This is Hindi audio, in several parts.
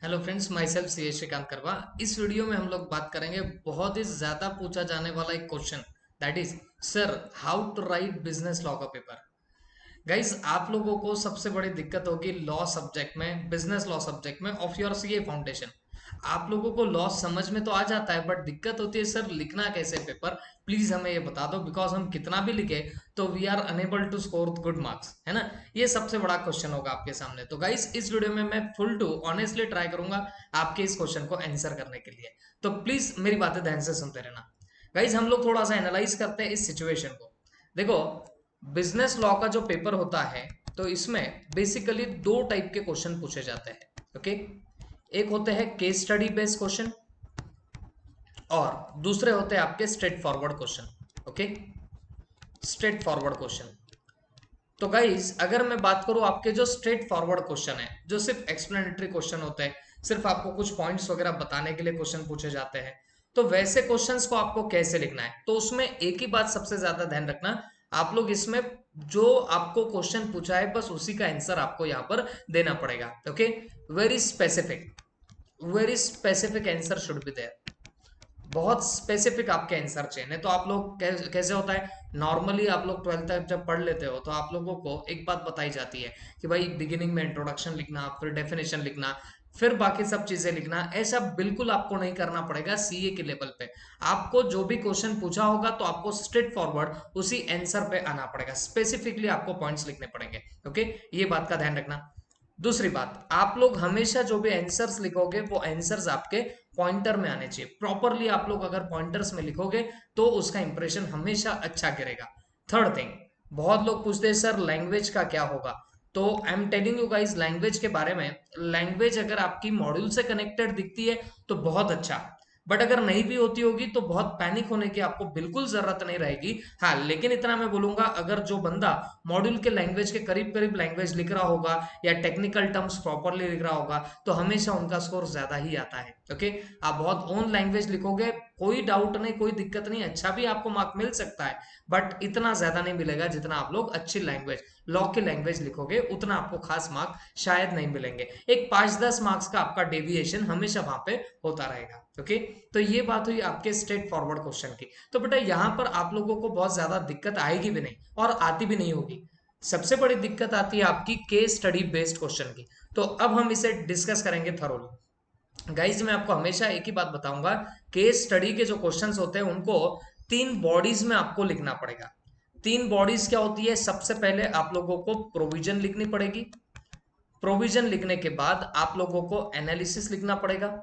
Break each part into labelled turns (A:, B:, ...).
A: हेलो फ्रेंड्स, माई सेल्फ सी श्रीकांत करवा। इस वीडियो में हम लोग बात करेंगे बहुत ही ज्यादा पूछा जाने वाला एक question, that is sir how to write business law का पेपर। गाइस, आप लोगों को सबसे बड़ी दिक्कत होगी लॉ सब्जेक्ट में, बिजनेस लॉ सब्जेक्ट में ऑफ योर सीए फाउंडेशन। आप लोगों को लॉ समझ में तो आ जाता है, बट दिक्कत होती है सर लिखना कैसे पेपर। प्लीज हमें ये बता दो, बिकॉज हम कितना भी लिखे तो we are unable to score good marks, है ना। ये सबसे बड़ा क्वेश्चन होगा आपके सामने। तो गाइस, इस वीडियो में मैं फुल टू ऑनेस्टली ट्राई करूंगा आपके इस क्वेश्चन को आंसर करने के लिए। तो प्लीज मेरी बातें ध्यान से सुनते रहना। गाइस, हम लोग थोड़ा सा एनालाइज करते हैं इस सिचुएशन को। देखो, बिजनेस लॉ का जो पेपर होता है, तो इसमें बेसिकली दो टाइप के क्वेश्चन पूछे जाते हैं। ओके, एक होते हैं केस स्टडी बेस्ड क्वेश्चन और दूसरे होते हैं आपके straight forward question. Okay, straight forward question. तो गाइज, अगर मैं बात करूं आपके जो स्ट्रेट फॉरवर्ड क्वेश्चन है, जो सिर्फ एक्सप्लेनेटरी क्वेश्चन होते हैं, सिर्फ आपको कुछ पॉइंट्स वगैरह बताने के लिए क्वेश्चन पूछे जाते हैं, तो वैसे क्वेश्चंस को आपको कैसे लिखना है, तो उसमें एक ही बात सबसे ज्यादा ध्यान रखना। आप लोग इसमें जो आपको क्वेश्चन पूछा है बस उसी का आंसर आपको यहाँ पर देना पड़ेगा। Okay, very specific, very specific answer should be there. बहुत स्पेसिफिक आपके आंसर चाहिए। तो आप लोग कैसे होता है, नॉर्मली आप लोग 12th तक जब पढ़ लेते हो तो आप लोगों को एक बात बताई जाती है कि भाई बिगिनिंग में इंट्रोडक्शन लिखना, फिर डेफिनेशन लिखना, फिर बाकी सब चीजें लिखना। ऐसा बिल्कुल आपको नहीं करना पड़ेगा सीए के लेवल पे। आपको जो भी क्वेश्चन पूछा होगा तो आपको स्ट्रेट फॉरवर्ड उसी आंसर पे आना पड़ेगा, स्पेसिफिकली आपको पॉइंट्स लिखने पड़ेंगे। ओके, ये बात का ध्यान रखना। दूसरी बात, आप लोग हमेशा जो भी आंसर्स लिखोगे वो आंसर्स आपके पॉइंटर में आने चाहिए। प्रॉपरली आप लोग अगर पॉइंटर्स में लिखोगे तो उसका इंप्रेशन हमेशा अच्छा गिरेगा। थर्ड थिंग, बहुत लोग पूछते हैं सर लैंग्वेज का क्या होगा। तो I am telling you guys language के बारे में। लैंग्वेज अगर आपकी मॉड्यूल से कनेक्टेड दिखती है तो बहुत अच्छा, बट अगर नहीं भी होती होगी तो बहुत पैनिक होने की आपको बिल्कुल जरूरत नहीं रहेगी। हाँ, लेकिन इतना मैं बोलूंगा, अगर जो बंदा मॉड्यूल के लैंग्वेज के करीब करीब लैंग्वेज लिख रहा होगा या टेक्निकल टर्म्स प्रॉपरली लिख रहा होगा तो हमेशा उनका स्कोर ज्यादा ही आता है। ओके, आप बहुत ओन लैंग्वेज लिखोगे, कोई डाउट नहीं, कोई दिक्कत नहीं, अच्छा भी आपको मार्क मिल सकता है, बट इतना ज्यादा नहीं मिलेगा जितना आप लोग अच्छी लैंग्वेज, लॉ की लैंग्वेज लिखोगे उतना आपको खास मार्क शायद नहीं मिलेंगे। एक 5-10 मार्क्स का आपका डेविएशन हमेशा वहां पे होता रहेगा। ओके, तो ये बात हुई आपके स्ट्रेट फॉरवर्ड क्वेश्चन की। तो बेटा यहाँ पर आप लोगों को बहुत ज्यादा दिक्कत आएगी भी नहीं और आती भी नहीं होगी। सबसे बड़ी दिक्कत आती है आपकी केस स्टडी बेस्ड क्वेश्चन की। तो अब हम इसे डिस्कस करेंगे थरोली। गाइज, मैं आपको हमेशा एक ही बात बताऊंगा, केस स्टडी के जो क्वेश्चंस होते हैं उनको 3 बॉडीज में आपको लिखना पड़ेगा। 3 बॉडीज क्या होती है, सबसे पहले आप लोगों को प्रोविजन लिखनी पड़ेगी। प्रोविजन लिखने के बाद आप लोगों को एनालिसिस लिखना पड़ेगा,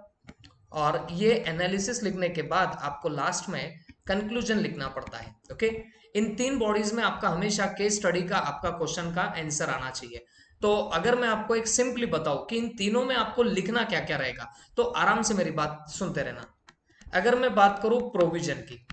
A: और ये एनालिसिस लिखने के बाद आपको लास्ट में कंक्लूजन लिखना पड़ता है। ओके, इन 3 बॉडीज में आपका हमेशा केस स्टडी का आपका क्वेश्चन का आंसर आना चाहिए। तो अगर मैं आपको एक सिंपली बताऊं कि इन तीनों में आपको लिखना क्या क्या रहेगा, तो आराम से मेरी बात सुनते रहना। अगर मैं बात करूं प्रोविजन की,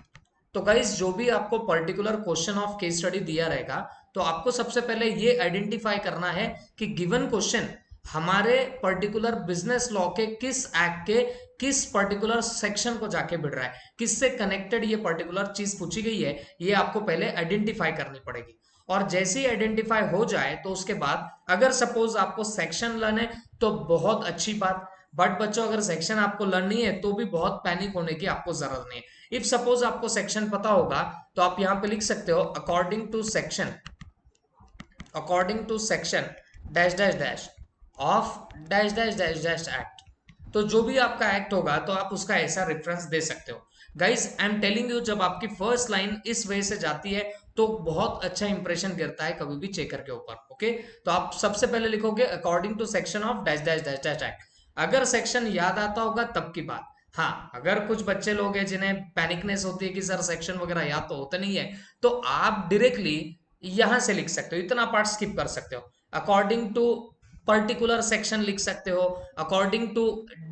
A: तो गाइज जो भी आपको particular question of case study दिया रहेगा, तो आपको सबसे पहले ये आइडेंटिफाई करना है कि गिवन क्वेश्चन हमारे पर्टिकुलर बिजनेस लॉ के किस एक्ट के किस पर्टिकुलर सेक्शन को जाके भिड़ रहा है, किससे कनेक्टेड ये पर्टिकुलर चीज पूछी गई है, ये आपको पहले आइडेंटिफाई करनी पड़ेगी। और जैसे ही आइडेंटिफाई हो जाए तो उसके बाद अगर सपोज आपको सेक्शन लर्न है तो बहुत अच्छी बात, बट बच्चों अगर सेक्शन आपको लर्न नहीं है तो भी बहुत पैनिक होने की आपको जरूरत नहीं है। इफ सपोज आपको सेक्शन पता होगा तो आप यहां पे लिख सकते हो according to section, according to section dash dash dash of dash dash dash dash act. तो जो भी आपका एक्ट होगा तो आप उसका ऐसा रेफरेंस दे सकते हो। Guys, I am telling you, जब आपकी फर्स्ट लाइन इस वे से जाती है तो बहुत अच्छा इंप्रेशन गिरता है कभी भी चेकर के ऊपर। ओके, तो आप सबसे पहले लिखोगे according to section of dash dash dash dash act. अगर सेक्शन याद आता होगा तब की बात। हाँ, अगर कुछ बच्चे लोग हैं जिन्हें पैनिकनेस होती है कि सर सेक्शन वगैरह याद तो होता नहीं है, तो आप डायरेक्टली यहां से लिख सकते हो, इतना पार्ट स्किप कर सकते हो। अकॉर्डिंग टू पर्टिकुलर सेक्शन लिख सकते हो, अकॉर्डिंग टू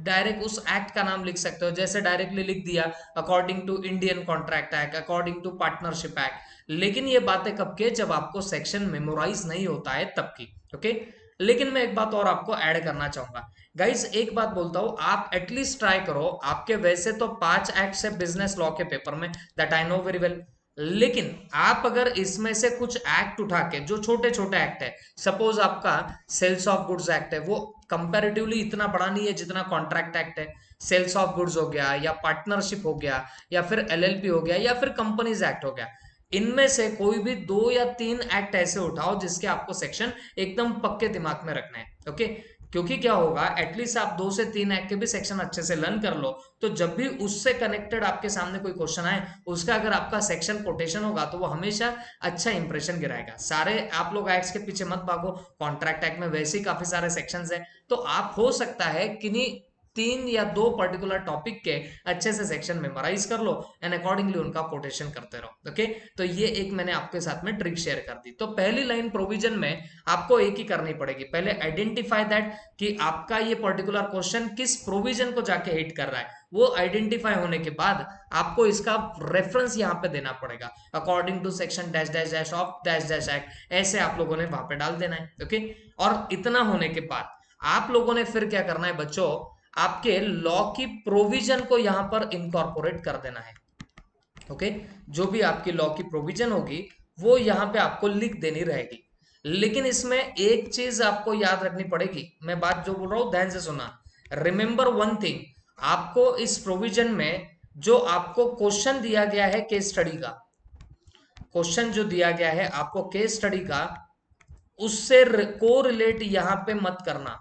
A: डायरेक्ट उस एक्ट का नाम लिख सकते हो, जैसे डायरेक्टली लिख दिया according to Indian contract act, according to partnership act. लेकिन ये बातें कब के, जब आपको सेक्शन मेमोराइज नहीं होता है तब की। ओके, लेकिन मैं एक बात और आपको ऐड करना चाहूंगा। गाइस, एक बात बोलता हूं, आप एटलीस्ट ट्राई करो, आपके वैसे तो 5 एक्ट है बिजनेस लॉ के पेपर में, that I know very well, लेकिन आप अगर इसमें से कुछ एक्ट उठा के, जो छोटे छोटे एक्ट है, सपोज आपका सेल्स ऑफ गुड्स एक्ट है, वो कंपैरेटिवली इतना बड़ा नहीं है जितना कॉन्ट्रैक्ट एक्ट है। सेल्स ऑफ गुड्स हो गया, या पार्टनरशिप हो गया, या फिर एलएलपी हो गया, या फिर कंपनीज एक्ट हो गया। इनमें से कोई भी 2 या 3 एक्ट ऐसे उठाओ जिसके आपको सेक्शन एकदम पक्के दिमाग में रखना है। ओके, क्योंकि क्या होगा, एटलीस्ट आप 2 से 3 एक्ट के भी सेक्शन अच्छे से लर्न कर लो, तो जब भी उससे कनेक्टेड आपके सामने कोई क्वेश्चन आए, उसका अगर आपका सेक्शन कोटेशन होगा तो वो हमेशा अच्छा इंप्रेशन गिराएगा। सारे आप लोग एक्ट्स के पीछे मत भागो, कॉन्ट्रैक्ट एक्ट में वैसे ही काफी सारे सेक्शंस हैं, तो आप हो सकता है किन्हीं 3 या 2 पर्टिकुलर टॉपिक के अच्छे से सेक्शन मेमोराइज कर लो, एंड अकॉर्डिंगली उनका कोटेशन करते रहो। ओके, तो ये एक मैंने आपके साथ में ट्रिक शेयर कर दी। तो पहली लाइन प्रोविजन में आपको एक ही करनी पड़ेगी, पहले आइडेंटिफाई दैट कि आपका ये पर्टिकुलर क्वेश्चन किस प्रोविजन को जाके हिट कर रहा है। वो आइडेंटिफाई होने के बाद आपको इसका रेफरेंस यहाँ पे देना पड़ेगा, according to section dash dash dash of dash dash act, ऐसे आप लोगों ने वहां पे डाल देना है। ओके, और इतना होने के बाद आप लोगों ने फिर क्या करना है बच्चों, आपके लॉ की प्रोविजन को यहां पर इनकॉर्पोरेट कर देना है। ओके, जो भी आपकी लॉ की प्रोविजन होगी वो यहां पे आपको लिख देनी रहेगी। लेकिन इसमें एक चीज आपको याद रखनी पड़ेगी, मैं बात जो बोल रहा हूं ध्यान से सुना। रिमेंबर वन थिंग, आपको इस प्रोविजन में जो आपको क्वेश्चन दिया गया है केस स्टडी का, क्वेश्चन जो दिया गया है आपको केस स्टडी का, उससे को रिलेट यहां पे मत करना।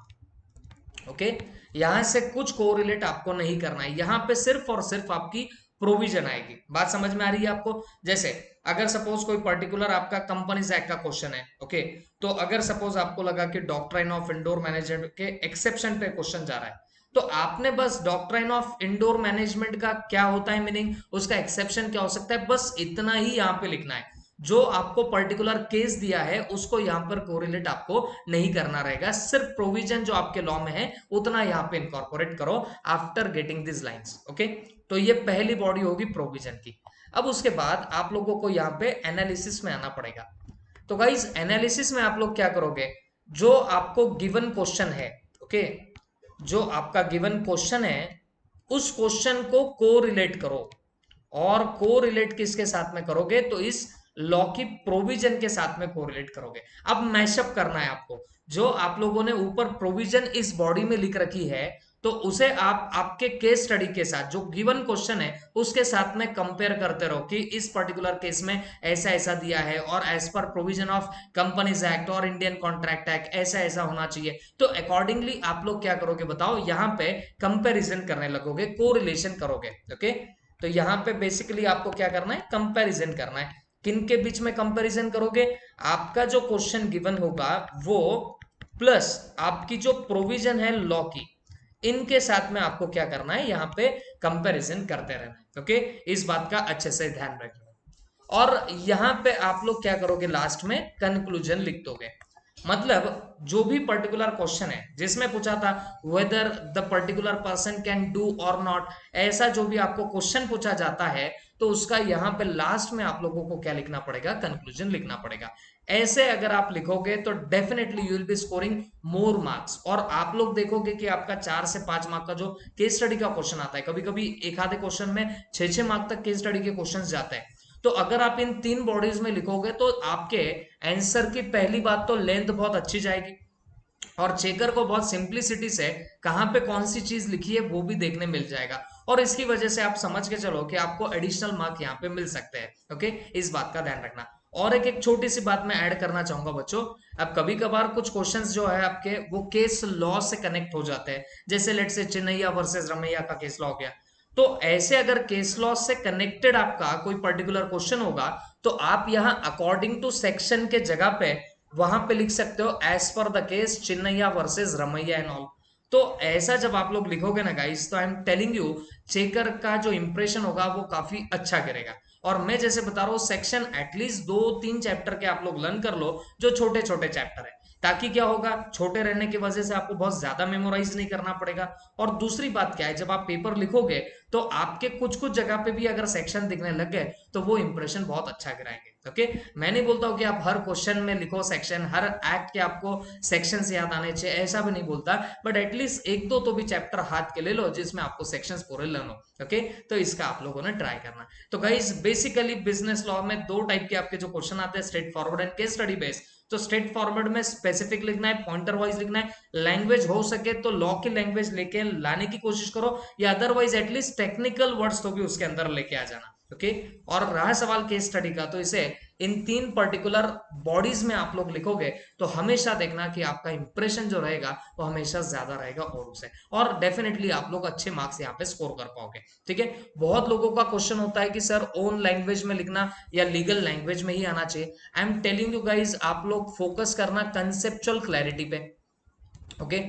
A: ओके, यहां से कुछ कोरिलेट आपको नहीं करना है, यहां पे सिर्फ और सिर्फ आपकी प्रोविजन आएगी। बात समझ में आ रही है आपको? जैसे अगर सपोज कोई पर्टिकुलर आपका कंपनीज एक्ट का क्वेश्चन है, ओके, तो अगर सपोज आपको लगा कि डॉक्ट्राइन ऑफ इंडोर मैनेजमेंट के एक्सेप्शन पे क्वेश्चन जा रहा है, तो आपने बस डॉक्ट्राइन ऑफ इंडोर मैनेजमेंट का क्या होता है मीनिंग, उसका एक्सेप्शन क्या हो सकता है, बस इतना ही यहाँ पे लिखना है। जो आपको पर्टिकुलर केस दिया है उसको यहां पर कोरिलेट आपको नहीं करना रहेगा, सिर्फ प्रोविजन जो आपके लॉ में है उतना यहां पे इनकॉर्पोरेट करो after getting this lines. Okay, तो ये पहली बॉडी होगी प्रोविजन की। अब उसके बाद आप लोगों को यहां पे एनालिसिस में आना पड़ेगा। तो गाइस एनालिसिस में आप लोग क्या करोगे, जो आपको गिवन क्वेश्चन है, ओके, जो आपका गिवन क्वेश्चन है उस क्वेश्चन को कोरिलेट करो। और कोरिलेट किसके साथ में करोगे, तो इस लॉ की प्रोविजन के साथ में कोरिलेट करोगे। अब मैशअप करना है आपको, जो आप लोगों ने ऊपर प्रोविजन इस बॉडी में लिख रखी है, तो उसे आप आपके केस स्टडी के साथ जो गिवन क्वेश्चन है उसके साथ में कंपेयर करते रहो कि इस पर्टिकुलर केस में ऐसा ऐसा दिया है, और as per provision of companies act और इंडियन कॉन्ट्रैक्ट एक्ट ऐसा ऐसा होना चाहिए। तो अकॉर्डिंगली आप लोग क्या करोगे बताओ, यहां पे कंपेरिजन करने लगोगे, कोरिलेशन करोगे। ओके, तो यहाँ पे बेसिकली आपको क्या करना है, कंपैरिजन करना है। किन के बीच में कंपैरिजन करोगे, आपका जो क्वेश्चन गिवन होगा वो प्लस आपकी जो प्रोविजन है लॉ की, इनके साथ में आपको क्या करना है, यहाँ पे कंपैरिजन करते रहना है। ओके, इस बात का अच्छे से ध्यान रखना। और यहाँ पे आप लोग क्या करोगे, लास्ट में कंक्लूजन लिख दोगे। मतलब जो भी पर्टिकुलर क्वेश्चन है जिसमें पूछा था whether the particular person can do और नॉट, ऐसा जो भी आपको क्वेश्चन पूछा जाता है, तो उसका यहाँ पे लास्ट में आप लोगों को क्या लिखना पड़ेगा, कंक्लूजन लिखना पड़ेगा। ऐसे अगर आप लिखोगे तो definitely you will be scoring more marks. और आप लोग देखोगे कि आपका 4 से 5 मार्क का जो केस स्टडी का क्वेश्चन आता है, कभी कभी एक आधे क्वेश्चन में 6 6 मार्क तक केस स्टडी के क्वेश्चन जाते हैं। तो अगर आप इन 3 बॉडीज में लिखोगे तो आपके आंसर की पहली बात तो लेंथ बहुत अच्छी जाएगी, और चेकर को बहुत सिंप्लिसिटी से कहां पे कौन सी चीज लिखी है वो भी देखने मिल जाएगा। और इसकी वजह से आप समझ के चलो कि आपको एडिशनल मार्क यहाँ पे मिल सकते हैं। ओके, इस बात का ध्यान रखना। और एक एक छोटी सी बात मैं ऐड करना चाहूंगा बच्चों, अब कभी कभार कुछ क्वेश्चंस जो है आपके वो केस लॉ से कनेक्ट हो जाते हैं, जैसे लेट से चिन्नैया वर्सेस रमैया का केस लॉ हो गया। तो ऐसे अगर केस लॉ से कनेक्टेड आपका कोई पर्टिकुलर क्वेश्चन होगा, तो आप यहाँ अकॉर्डिंग टू सेक्शन के जगह पे वहां पे लिख सकते हो as per the case Chinnaiya versus Ramaiya and all. तो ऐसा जब आप लोग लिखोगे ना गाइस, तो I am telling you checker का जो इंप्रेशन होगा वो काफी अच्छा करेगा। और मैं जैसे बता रहा हूँ सेक्शन एटलीस्ट 2 3 चैप्टर के आप लोग लर्न कर लो, जो छोटे छोटे चैप्टर है, ताकि क्या होगा, छोटे रहने की वजह से आपको बहुत ज्यादा मेमोराइज नहीं करना पड़ेगा। और दूसरी बात क्या है, जब आप पेपर लिखोगे तो आपके कुछ कुछ जगह पे भी अगर सेक्शन दिखने लग गए तो वो इंप्रेशन बहुत अच्छा गिराएंगे। ओके। मैं नहीं बोलता हूँ कि आप हर क्वेश्चन में लिखो सेक्शन, हर एक्ट के आपको सेक्शंस याद आने चाहिए, ऐसा भी नहीं बोलता, बट एटलीस्ट एक दो तो भी चैप्टर हाथ के ले लो जिसमें आपको सेक्शंस पूरे लर्न हो। ओके, तो इसका आप लोगों ने ट्राई करना। तो गाइस बेसिकली बिजनेस लॉ में दो टाइप के आपके जो क्वेश्चन आते हैं, straight forward and case study based. तो स्ट्रेट फॉरवर्ड में स्पेसिफिक लिखना है, पॉइंटर वाइज लिखना है, लैंग्वेज हो सके तो लॉ की लैंग्वेज लेके लाने की कोशिश करो, या अदरवाइज एटलीस्ट टेक्निकल वर्ड्स तो भी उसके अंदर लेके आ जाना। ओके, और रहा सवाल केस स्टडी का, तो इसे इन तीन पर्टिकुलर बॉडीज में आप लोग लिखोगे तो हमेशा देखना कि आपका इंप्रेशन जो रहेगा वो हमेशा ज्यादा रहेगा और उसे, और डेफिनेटली आप लोग अच्छे मार्क्स यहाँ पे स्कोर कर पाओगे। ठीक है, बहुत लोगों का क्वेश्चन होता है कि सर ओन लैंग्वेज में लिखना या लीगल लैंग्वेज में ही आना चाहिए। आई एम टेलिंग यू गाइज, आप लोग फोकस करना कंसेप्चुअल क्लैरिटी पे। ओके,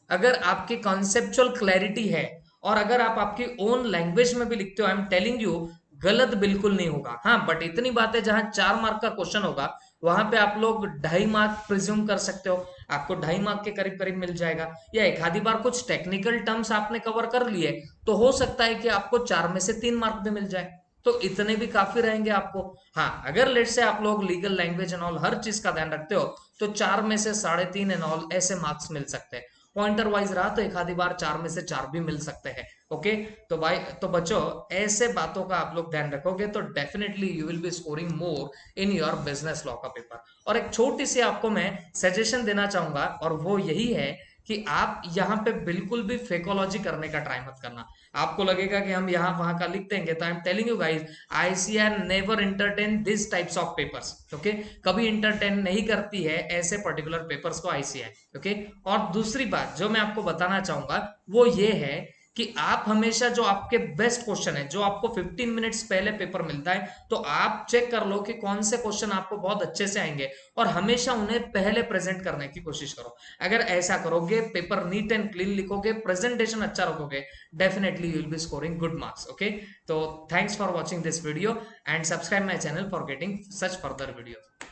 A: अगर आपकी कॉन्सेप्चुअल क्लैरिटी है और अगर आप आपकी ओन लैंग्वेज में भी लिखते हो, आई एम टेलिंग यू, गलत बिल्कुल नहीं होगा। हाँ, बट इतनी बात है, जहां 4 मार्क का क्वेश्चन होगा वहां पे आप लोग 2.5 मार्क प्रिज्यूम कर सकते हो, आपको 2.5 मार्क के करीब करीब मिल जाएगा। या एक आधी बार कुछ टेक्निकल टर्म्स आपने कवर कर लिए तो हो सकता है कि आपको 4 में से 3 मार्क भी मिल जाए, तो इतने भी काफी रहेंगे आपको। हाँ, अगर लेट से आप लोग लीगल लैंग्वेज एंड ऑल हर चीज का ध्यान रखते हो तो 4 में से 3.5 एंड ऑल ऐसे मार्क्स मिल सकते हैं। पॉइंटर वाइज रहा तो एक आधी बार 4 में से 4 भी मिल सकते हैं। ओके, तो भाई तो बच्चों ऐसे बातों का आप लोग ध्यान रखोगे तो definitely you will be scoring more in your business law का पेपर। और एक छोटी सी आपको मैं सजेशन देना चाहूंगा, और वो यही है कि आप यहाँ पे बिल्कुल भी फेकोलॉजी करने का ट्राई मत करना। आपको लगेगा कि हम यहाँ वहां का लिख देंगे, तो I am telling you guys, ICR never entertain this types of papers. Okay, कभी इंटरटेन नहीं करती है ऐसे पर्टिकुलर पेपर्स को आईसीआर। ओके, और दूसरी बात जो मैं आपको बताना चाहूंगा वो ये है कि आप हमेशा जो आपके बेस्ट क्वेश्चन है, जो आपको 15 मिनट्स पहले पेपर मिलता है, तो आप चेक कर लो कि कौन से क्वेश्चन आपको बहुत अच्छे से आएंगे और हमेशा उन्हें पहले प्रेजेंट करने की कोशिश करो। अगर ऐसा करोगे, पेपर नीट एंड क्लीन लिखोगे, प्रेजेंटेशन अच्छा रखोगे, definitely you will be scoring good marks. Okay, तो thanks for watching this video and subscribe my channel for getting such further video.